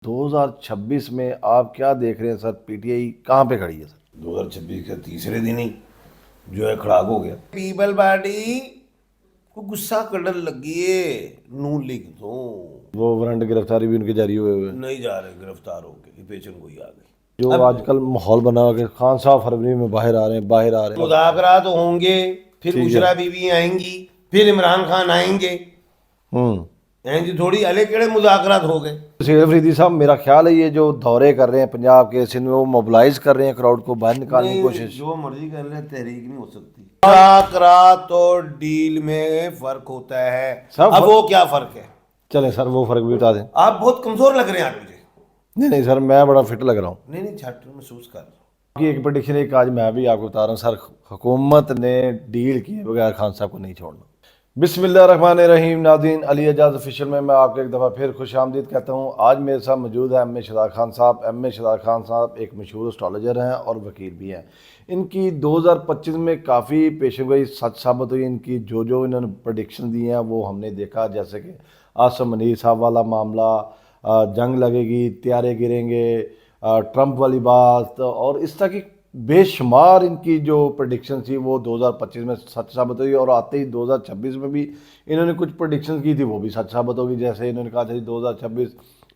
2026 میں آپ کیا دیکھ رہے ہیں سر؟ پی ٹی آئی کہاں پہ کھڑی ہے سر؟ 2026 کا تیسرے دن ہی جو ہے کھڑاک ہو گیا. پیپل پارٹی کو غصہ کڑن لگی ہے نون لیگ تو وہ وارنٹ گرفتاری بھی ان کے جاری ہوئے نہیں جا رہے گرفتار ہو کے پیچن کوئی آ گئی. جو آج کل ماحول بنا ہوا کہ خان صاحب فروری میں باہر آ رہے ہیں مذاکرات ہوں گے، پھر بشرا بی بی آئیں گی، پھر عمران خان آئیں گے. جی تھوڑی الے کیڑے مذاکرات ہو گئے. سید افریدی صاحب میرا خیال ہے یہ جو دورے کر رہے ہیں پنجاب کے سندھ میں وہ موبلائز کر رہے ہیں کراؤڈ کو باہر نکالنے کی کوشش. جو مرضی کر لیں تحریک نہیں ہو سکتی. مذاکرات اور ڈیل میں فرق ہوتا ہے. اب وہ کیا فرق ہے؟ چلیں سر وہ فرق بھی بتا دیں. آپ بہت کمزور لگ رہے ہیں آج مجھے. نہیں سر میں بڑا فٹ لگ رہا ہوں. نہیں جھٹ محسوس کر رہا ہوں. ایک پریڈکشن ایک آج میں بھی آپ کو بتا رہا ہوں سر، حکومت نے ڈیل کیے بغیر خان صاحب کو نہیں چھوڑنا. بسم اللہ الرحمن الرحیم. ناظرین، علی اعجاز آفیشیل میں آپ کو ایک دفعہ پھر خوش آمدید کہتا ہوں. آج میرے ساتھ موجود ہے ایم اے شہزاد خان صاحب. ایم اے شہزاد خان صاحب ایک مشہور اسٹرالوجر ہیں اور وکیل بھی ہیں. ان کی 2025 میں کافی پیشن گوئی سچ ثابت ہوئی. ان کی جو انہوں نے پریڈکشن دی ہیں وہ ہم نے دیکھا، جیسے کہ عاصم منیر صاحب والا معاملہ، جنگ لگے گی، طیارے گریں گے، ٹرمپ والی بات، اور اس طرح کی بے شمار ان کی جو پریڈکشن تھی وہ 2025 میں سچ ثابت ہوئی. اور آتے ہی 2026 میں بھی انہوں نے کچھ پریڈکشن کی تھی وہ بھی سچ ثابت ہوگی. جیسے انہوں نے کہا تھا 2026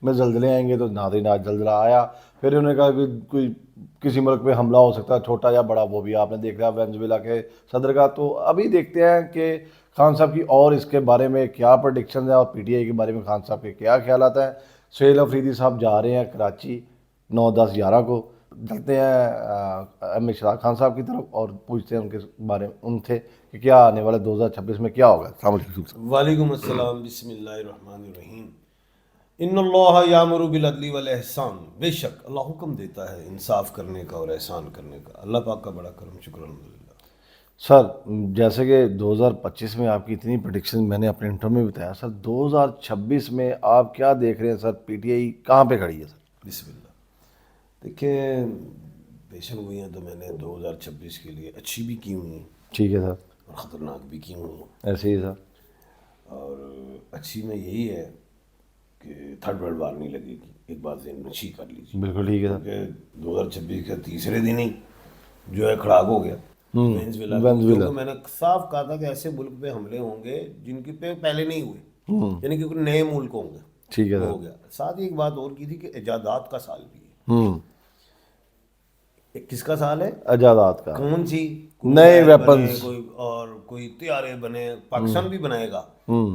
میں زلزلے آئیں گے، تو ناظرین آج زلزلہ آیا. پھر انہوں نے کہا کہ کوئی کسی ملک پہ حملہ ہو سکتا ہے، چھوٹا یا بڑا، وہ بھی آپ نے دیکھ رہا وینزویلا کے صدر کا. تو ابھی دیکھتے ہیں کہ خان صاحب کی اور اس کے بارے میں کیا پریڈکشن ہے اور پی ٹی آئی کے بارے میں خان صاحب کے کیا خیالات ہیں. سہیل افریدی صاحب جا رہے ہیں کراچی 9, 10, 11 کو. چلتے ہیں ایم اے شہزاد خان صاحب کی طرف اور پوچھتے ہیں ان کے بارے میں ان سے کہ کیا آنے والے 2026 میں کیا ہوگا. السلام علیکم. وعلیکم السلام. بسم اللہ الرحمن الرحیم. ان اللہ یامر بالعدل والاحسان. بے شک اللہ حکم دیتا ہے انصاف کرنے کا اور احسان کرنے کا. اللہ پاک کا بڑا کرم، شکر الحمدللہ. سر جیسے کہ 2025 میں آپ کی اتنی پریڈکشن میں نے اپنے انٹرو میں بتایا، سر 2026 میں آپ کیا دیکھ رہے ہیں سر؟ پی ٹی آئی کہاں پہ کھڑی ہے سر؟ بسم اللہ. دیکھیں پیشن ہوئی ہیں تو میں نے 2026 کے لیے اچھی بھی کی ہوئی ہیں. ٹھیک ہے سر. اور خطرناک بھی کی ہوئی ہیں. ایسے ہی سر. اور اچھی میں یہی ہے کہ تھرڈ ورلڈ وار نہیں لگے گی. ایک بات ذہن میں اچھی کر لیجیے. بالکل ٹھیک ہے سر. کہ 2026 کا تیسرے دن ہی جو ہے کھڑاک ہو گیا وینزویلا. میں نے صاف کہا تھا کہ ایسے ملک پہ حملے ہوں گے جن کے پہ پہلے نہیں ہوئے، یعنی کہ نئے ملک ہوں گے. ٹھیک ہے. ہو گیا. ساتھ ہی ایک بات اور کی تھی کہ ایجادات کا سال بھی ہے. کس کا سال ہے؟ ایجادات کا. کون سی نئے ویپنز، کوئی طیارے بنے. پاکستان بھی بنائے گا،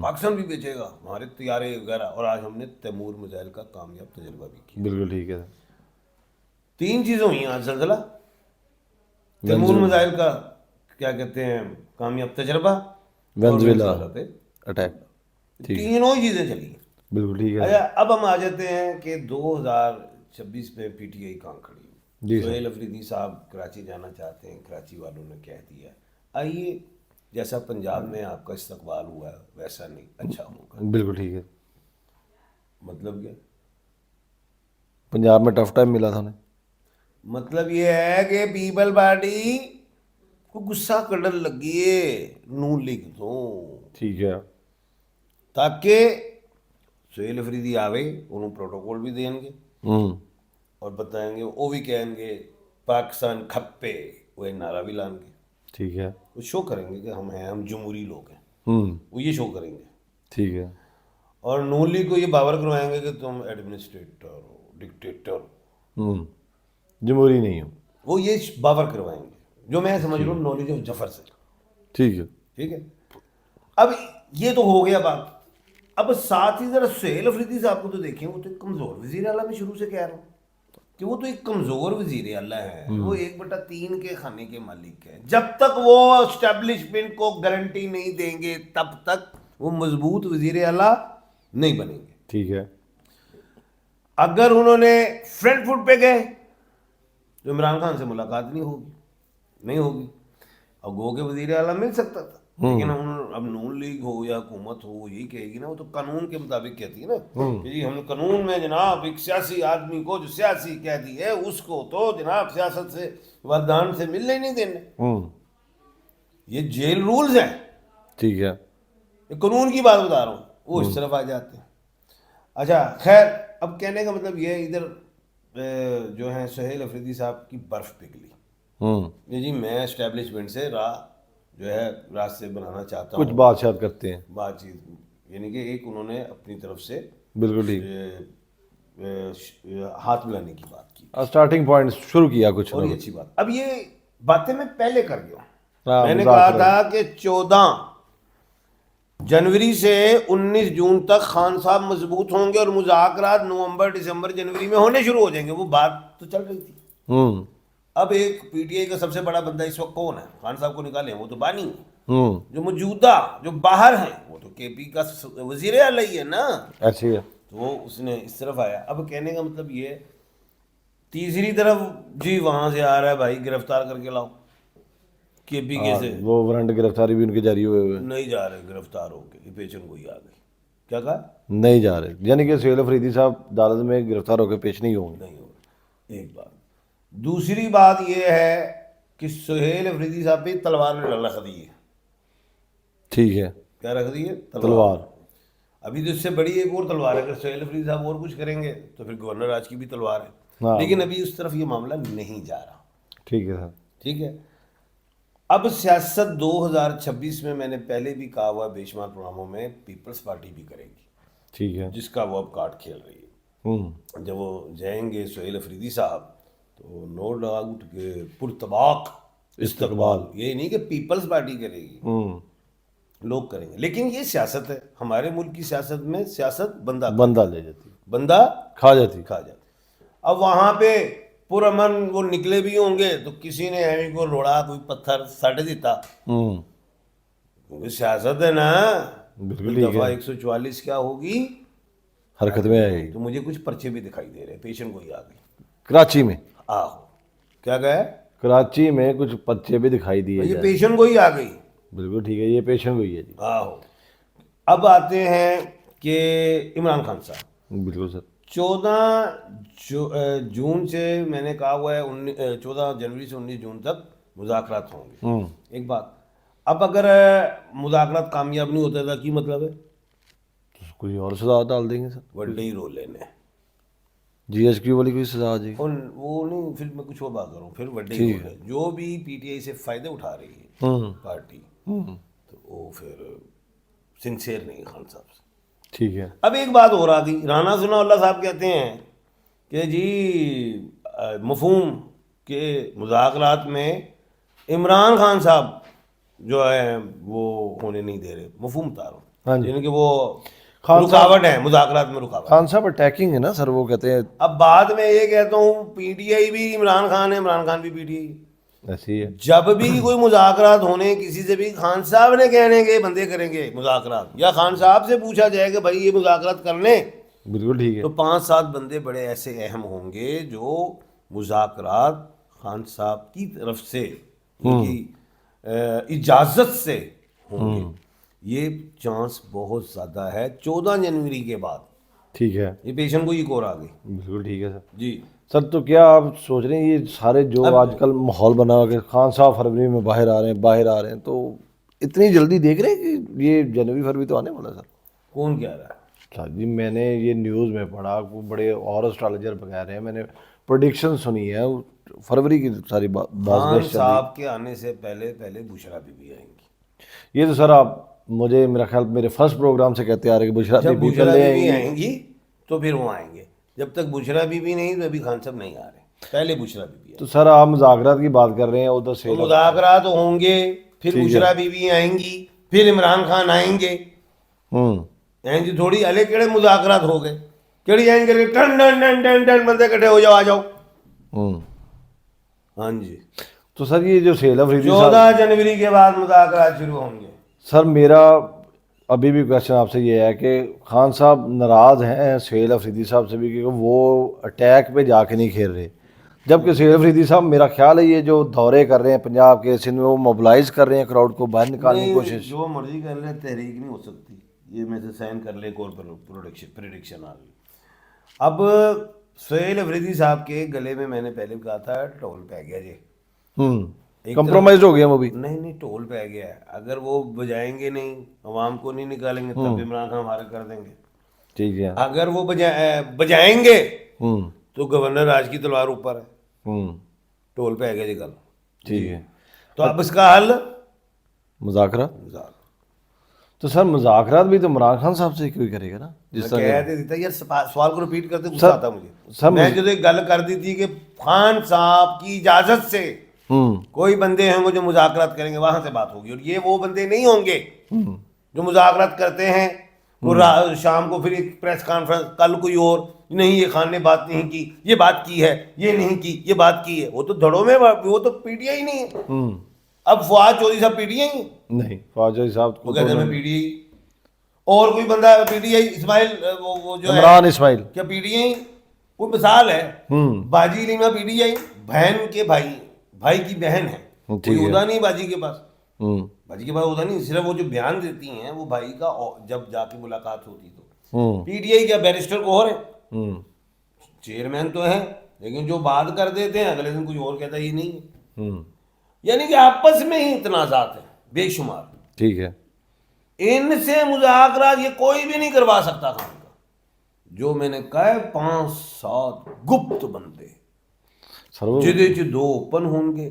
پاکستان بھی بیچے گا ہمارے طیارے وغیرہ. اور آج ہم نے تیمور میزائل کا کامیاب تجربہ بھی کیا. بالکل ٹھیک ہے. 3 چیزیں ہوئی ہیں آج. زلزلہ، تیمور میزائل کا کیا کہتے ہیں کامیاب تجربہ، وینزویلا اٹیک. تینوں چیزیں چلی. بالکل ٹھیک ہے. اب ہم آ جاتے ہیں کہ 2026 میں پی ٹی آئی کہاں کھڑی. سہیل افریدی صاحب کراچی جانا چاہتے ہیں، کراچی والوں نے کہہ دیا آئیے جیسا پنجاب میں آپ کا استقبال ہوا ہے ویسا نہیں، اچھا ہوگا. بالکل ٹھیک ہے. مطلب کیا؟ پنجاب میں ٹف ٹائم ملا تھا انہیں. مطلب یہ ہے کہ پیپل پارٹی کو غصہ کڑن لگی ہے نون لیگ تو. ٹھیک ہے. تاکہ سہیل افریدی آوے انہوں پروٹوکول بھی دیں گے اور بتائیں گے. وہ بھی کہیں گے پاکستان کھپے، وہ نعرہ بھی لائیں گے. ٹھیک ہے. وہ شو کریں گے کہ ہم جمہوری لوگ ہیں. وہ یہ شو کریں گے. ٹھیک ہے. اور نون لیگ کو یہ باور کروائیں گے کہ تم ایڈمنسٹریٹر ہو، ڈکٹیٹر ہو، جمہوری نہیں ہو. وہ یہ باور کروائیں گے، جو میں سمجھ رہا ہوں نالج آف جفر سے. ٹھیک ہے. ٹھیک ہے. اب یہ تو ہو گیا بات. اب ساتھ ہی ذرا سہیل افریدی صاحب کو تو دیکھیں، وہ تو ایک کمزور وزیر اعلیٰ. میں شروع سے کہہ رہا ہوں کہ وہ تو ایک کمزور وزیر اعلیٰ ہے. وہ 1/3 کے کھانے کے مالک ہے. جب تک وہ اسٹیبلشمنٹ کو گارنٹی نہیں دیں گے تب تک وہ مضبوط وزیر اعلیٰ نہیں بنیں گے. ٹھیک ہے. اگر انہوں نے فرنٹ فٹ پہ گئے تو عمران خان سے ملاقات نہیں ہوگی. اب گو کے وزیر اعلیٰ مل سکتا تھا، لیکن اب نون لیگ ہو یا حکومت ہو یہی کہے گی نا، وہ تو قانون کے مطابق کہتی ہے نا کہ جی ہم قانون میں جناب ایک سیاسی آدمی کو جو سیاسی کہہ دی ہے اس کو تو جناب سیاست سے وردان سے ملنے ہی نہیں دینے. یہ جیل رولز ہیں. ٹھیک ہے. قانون کی بات بتا رہا ہوں. وہ اس طرف آ جاتے ہیں. اچھا خیر، اب کہنے کا مطلب یہ ادھر جو ہیں سہیل افریدی صاحب کی برف پگھلی، یہ جی میں اسٹیبلشمنٹ سے جو ہے راستے بنانا چاہتا ہوں، کچھ بات شاید کرتے ہیں، بات چیت، یعنی کہ ایک انہوں نے اپنی طرف سے بالکل ٹھیک، ہاتھ ملانے کی بات کی، اسٹارٹنگ پوائنٹ شروع کیا کچھ اور نہ یہ کچھ۔ اچھی بات۔ اب یہ باتیں میں پہلے کر گیا ہوں، ہاں، میں نے مذاکرہ کہا تھا کہ 14 جنوری سے 19 جون تک خان صاحب مضبوط ہوں گے اور مذاکرات نومبر دسمبر جنوری میں ہونے شروع ہو جائیں گے، وہ بات تو چل رہی تھی۔ اب ایک پی ٹی آئی کا سب سے بڑا بندہ اس وقت کون ہے؟ خان صاحب کو نکالیں، وہ تو بانی ہے، جو موجودہ جو باہر ہیں وہ تو کے پی کا وزیر اعلیٰ ہی ہے نا، ایسے ہی ہے، تو اس نے اس طرف آیا۔ اب کہنے کا مطلب یہ، تیسری طرف جی وہاں سے آ رہا ہے بھائی گرفتار کر کے لاؤ، کے پی کے سے وہ وارنٹ گرفتاری بھی ان کے جاری ہوئے ہوئے، نہیں جا رہے، گرفتار ہو کے یہ پیشن گوئی آ گئی، کیا کہا؟ نہیں جا رہے، یعنی کہ سہیل افریدی صاحب عدالت میں گرفتار ہو کے پیش نہیں ہوں گے۔ نہیں ہو رہا، ایک بات۔ دوسری بات یہ ہے کہ سہیل افریدی صاحب پہ تلوار نے رکھ دی ہے، ٹھیک ہے، کیا رکھ دی ہے؟ تلوار۔ ابھی تو اس سے بڑی ایک اور تلوار ہے، اگر سہیل افریدی صاحب اور کچھ کریں گے تو پھر گورنر راج کی بھی تلوار ہے، ہاں، لیکن ابھی اس طرف یہ معاملہ نہیں جا رہا، ٹھیک ہے سر، ٹھیک ہے۔ اب سیاست 2026 میں نے پہلے بھی کہا ہوا بے شمار پروگراموں میں، پیپلز پارٹی بھی کرے گی، ٹھیک ہے، جس کا وہ اب کارڈ کھیل رہی ہے۔ جب وہ جائیں گے سہیل افریدی صاحب تو نو ڈاؤٹ کہ پرتباق استقبال، یہ نہیں کہ پیپلز پارٹی کرے گی، لوگ کریں گے، لیکن یہ سیاست ہے، ہمارے ملک کی سیاست میں سیاست بندہ لے جاتی، بندہ کھا جاتی، کھا جاتا۔ اب وہاں پہ پرامن وہ نکلے بھی ہوں گے تو کسی نے ایویں کو روڑا، کوئی پتھر سٹ دیتا، کیونکہ سیاست ہے نا، بالکل ٹھیک دفعہ ہے، 144 کیا ہوگی، حرکت میں آئے گی۔ تو مجھے کچھ پرچے بھی دکھائی دے رہے ہیں، پیشن گوئی آ گئی، کراچی میں، آہو، کیا گئے، کراچی میں کچھ پرچے بھی دکھائی دیے یہ جائیں، پیشن گوئی آ گئی، بالکل ٹھیک ہے، یہ پیشن گوئی ہے جی، آہو۔ اب آتے ہیں کہ عمران خان صاحب، بالکل سر، 14 جون سے میں نے کہا ہوا ہے 14 جنوری سے 19 جون تک مذاکرات ہوں گے۔ ایک بات، اب اگر مذاکرات کامیاب نہیں ہوتا تھا کی مطلب ہے؟ کوئی اور سزا ڈال دیں گے سر، وڈے ہی رول لینے، جی ایس کیو والی کوئی سزا آ جائے گی، وہ نہیں، پھر میں کچھ اور بات کروں، پھر وڈے ہی رول ہے، جو بھی پی ٹی آئی سے فائدے اٹھا رہی ہے پارٹی، تو وہ پھر سنسیئر نہیں خان صاحب سے۔ ٹھیک ہے، اب ایک بات اور آ گئی، رانا ثناء اللہ صاحب کہتے ہیں کہ جی مفہوم کے مذاکرات میں عمران خان صاحب جو ہے وہ ہونے نہیں دے رہے، مفہوم تارو، یعنی کہ وہ رکاوٹ ہے مذاکرات میں، رکاوٹ۔ خان صاحب اٹیکنگ ہے نا سر، وہ کہتے ہیں اب بعد میں یہ کہتا ہوں پی ٹی آئی بھی عمران خان ہے، عمران خان بھی پی ٹی آئی، ایسے ہی ہے، جب بھی کوئی مذاکرات ہونے کسی سے بھی خان صاحب نے کہنے کے بندے کریں گے مذاکرات، یا خان صاحب سے پوچھا جائے کہ بھائی یہ مذاکرات کر لیں، بالکل ٹھیک ہے، تو 5-7 بندے بڑے ایسے اہم ہوں گے جو مذاکرات خان صاحب کی طرف سے ان کی اجازت سے ہوں گے، یہ چانس بہت زیادہ ہے 14 جنوری کے بعد، ٹھیک ہے، یہ پیشن گوئی ایک اور آ گئی بالکل ٹھیک ہے سر۔ جی۔ سر تو کیا آپ سوچ رہے ہیں یہ سارے جو آج کل ماحول بنا ہوا کہ خان صاحب فروری میں باہر آ رہے ہیں، تو اتنی جلدی دیکھ رہے ہیں کہ یہ جنوری فروری تو آنے والا ہے سر؟ کون کہہ رہا ہے؟ سر جی میں نے یہ نیوز میں پڑھا، وہ بڑے اور اسٹرالوجر بغیر ہیں، میں نے پروڈکشن سنی ہے، فروری کی ساری خان صاحب کے آنے سے پہلے بشرا بی بی آئیں گی، یہ تو سر آپ مجھے میرا خیال میرے فرسٹ پروگرام سے کہتے آ رہے کہ بشرا جب بی بی بشرا پہلے بی بی آئیں گی تو پھر وہ آئیں گے، جب تک بشرا بی بی نہیں تو ابھی خان صاحب نہیں آ رہے، پہلے بشرا بی بی تو سر آپ مذاکرات کی بات کر رہے ہیں، ادھر سے مذاکرات ہوں گے، پھر بشرا بی بی آئیں گی، پھر عمران خان آئیں گے، ہیں جی تھوڑی الے کیڑے مذاکرات ہو گئے، کیڑی آئیں گے ٹن ٹن ٹن ٹن ٹن بندے کٹھے ہو جاؤ، آ جاؤ، ہاں جی۔ تو سر یہ جو سہیل افریدی 14 جنوری کے بعد مذاکرات شروع ہوں گے۔ سر میرا ابھی بھی کویشچن آپ سے یہ ہے کہ خان صاحب ناراض ہیں سہیل افریدی صاحب سے بھی کہ وہ اٹیک پہ جا کے نہیں کھیل رہے، جبکہ سہیل افریدی صاحب میرا خیال ہے یہ جو دورے کر رہے ہیں پنجاب کے سندھ میں، وہ موبلائز کر رہے ہیں کراؤڈ کو باہر نکالنے کی کوشش۔ جو مرضی کر لے، تحریک نہیں ہو سکتی، یہ میں سے سائن کر لے ایک اور پریڈکشن آ گئی۔ اب سہیل افریدی صاحب کے گلے میں نے پہلے کہا تھا ٹول پہ گیا جی، کمپرومائز ہو گیا وہ بھی، نہیں ٹول پہ گیا ہے، اگر وہ بجائیں گے نہیں، عوام کو نہیں نکالیں گے تب عمران خان ہمارے کر دیں گے، ٹھیک ہے. اگر وہ بجائیں گے ہوں تو گورنر راج کی تلوار اوپر ہے, ہوں ٹول پہ ہے گا جی گل. ٹھیک ہے. تو اب اس کا حل مذاکرات. تو سر مذاکرات بھی تو عمران خان صاحب سے کوئی کرے گا نا, جس طرح کہہ دیتا یار, سوال کو ریپیٹ کرتے غصہ آتا مجھے. سر میں جو ایک گل کر دی تھی کہ خان صاحب کی اجازت سے ہوں کوئی بندے ہوں گے جو مذاکرات کریں گے, وہاں سے بات ہوگی. اور یہ وہ بندے نہیں ہوں گے جو مذاکرات کرتے ہیں وہ شام کو پھر ایک پریس کانفرنس, کل کوئی اور, نہیں یہ خان نے بات نہیں کی, یہ بات کی ہے, یہ نہیں کی, یہ بات کی ہے. وہ تو دھڑوں میں, وہ تو پی ٹی آئی نہیں ہے. اب فواد چودھری صاحب پی ٹی آئی نہیں, فواد چودھری صاحب وہ کہتے ہیں میں پی ٹی آئی, اور کوئی بندہ پی ٹی آئی, اسماعیل وہ جو ہے عمران اسماعیل, کیا پی ٹی آئی, کوئی مثال ہے. باجی لیما پی ٹی آئی, بہن کے بھائی کی بہن ہے, کوئی عہدہ نہیں باجی کے پاس. باجی کے پاس عہدہ نہیں, صرف وہ جو بیان دیتی ہیں وہ بھائی کا, جب جا کے ملاقات ہوتی تو پی ٹی آئی کیا بیرسٹر کو اور ہے, چیئرمین تو ہے, لیکن جو بات کر دیتے ہیں اگلے دن کچھ اور کہتا ہی نہیں ہے. یعنی کہ آپس میں ہی تنازعات ہیں بے شمار. ٹھیک ہے. ان سے مذاکرات یہ کوئی بھی نہیں کروا سکتا خان کا. جو میں نے کہا ہے 5-7 گپت بندے سر وہ جدے چ 2 اوپن ہوں گے,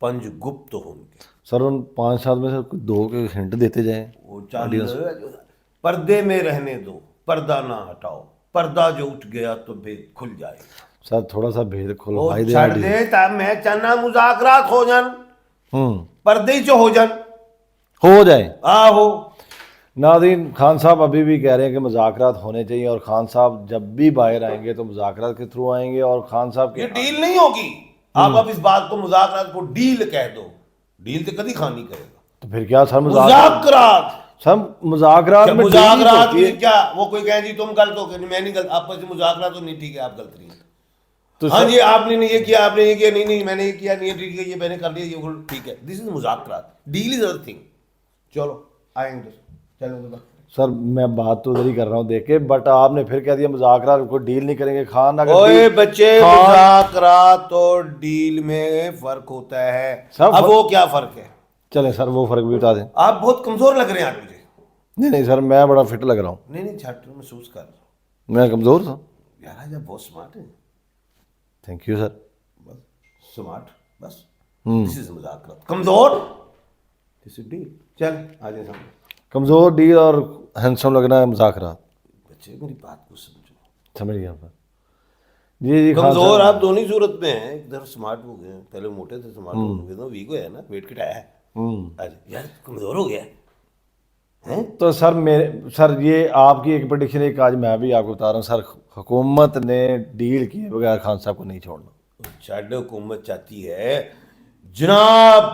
5 گپت ہوں گے. سر ان 5 سال میں سے 2 کے ہنٹ دیتے جائیں. وہ چل پردے میں رہنے دو, پردہ نہ ہٹاؤ, پردہ جو اٹھ گیا تو بھید کھل جائے گا. سر تھوڑا سا بھید کھلوائی دے. چھڑ دے میں چاہنا مذاکرات ہو جان, پردے ہی ہو جان, ہو جائے. آہو. ناظرین, خان صاحب ابھی بھی کہہ رہے ہیں کہ مذاکرات ہونے چاہیے, اور خان صاحب جب بھی باہر آئیں گے تو مذاکرات کے تھرو آئیں گے. اور خان صاحب یہ ڈیل نہیں ہوگی. آپ اب اس بات کو مذاکرات کو ڈیل کہہ دو, ڈیل تو کبھی خان نہیں کرے گا. تو پھر کیا سر مذاکرات, سر مذاکرات میں مذاکرات میں کیا وہ کوئی کہیں جی تم غلط ہو کہ میں نہیں غلط, آپس میں مذاکرات تو نہیں, ٹھیک ہے آپ غلط نہیں, ہاں جی آپ نے یہ کیا, آپ نے یہ کیا, نہیں میں نے یہ کیا نہیں, ٹھیک ہے یہ میں نے کر لیا, یہ ٹھیک ہے. دس از مذاکرات, ڈیل از ادر تھنگ. چلو آئیں گے, چلو سر میں بات تو ادھر ہی کر رہا ہوں دیکھ کے, بٹ آپ نے پھر کہہ دیا مذاکرات کو ڈیل نہیں کریں گے. خان اگر اوئے بچے, مذاکرات اور ڈیل میں فرق ہوتا ہے. اب وہ کیا فرق ہے, چلیں سر وہ فرق بھی بتا دیں. آپ بہت کمزور لگ رہے ہیں آج مجھے. نہیں سر میں بڑا فٹ لگ رہا ہوں. نہیں چھٹ محسوس کر رہا ہوں. میں کمزور تھا یار آج آپ بہت سمارٹ ہیں. Thank you sir. بس سمارٹ, بس دس از مذاکرات. کمزور دس از ڈیل. چل آ جائیں سامنے. کمزور ڈیل اور ہینڈسم لگنا ہے مذاکرات. بچے میری بات کو سمجھو, سمجھ گیا سر. جی کمزور آپ دونوں صورت میں ہیں. ایک طرف سمارٹ ہو گئے, پہلے موٹے تھے, سمارٹ ہو گئے, ویک ہوا ہے نا, ویٹ گھٹایا ہے, یار کمزور ہو گیا. تو سر یہ آپ کی ایک پریڈکشن ہے کہ آج میں بھی آپ کو بتا رہا ہوں سر, حکومت نے ڈیل کیے بغیر خان صاحب کو نہیں چھوڑنا. چھڈ, حکومت چاہتی ہے جناب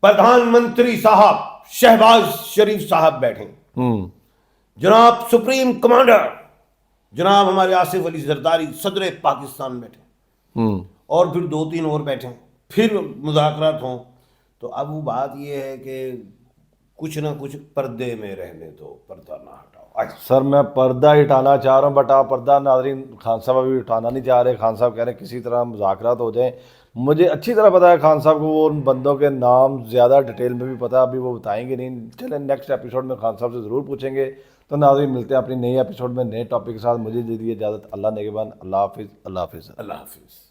پردھان منتری صاحب شہباز شریف صاحب بیٹھیں, جناب سپریم کمانڈر جناب ہمارے آصف علی زرداری صدر پاکستان بیٹھیں, اور پھر 2-3 اور بیٹھیں, پھر مذاکرات ہوں. تو اب وہ بات یہ ہے کہ کچھ نہ کچھ پردے میں رہنے دو, پردہ نہ ہٹاؤ. سر میں پردہ ہٹانا چاہ رہا ہوں, بٹ آپ پردہ ناظرین خان صاحب ابھی اٹھانا نہیں چاہ رہے. خان صاحب کہہ رہے ہیں کسی طرح مذاکرات ہو جائیں. مجھے اچھی طرح پتا ہے خان صاحب کو وہ ان بندوں کے نام زیادہ ڈیٹیل میں بھی پتا ہے, ابھی وہ بتائیں گے نہیں. چلیں نیکسٹ ایپیسوڈ میں خان صاحب سے ضرور پوچھیں گے. تو ناظرین ملتے ہیں اپنی نئی ایپیسوڈ میں نئے ٹاپک کے ساتھ. مجھے دیجیے اجازت, اللہ نگہبان, اللہ حافظ, اللہ حافظ, اللہ حافظ.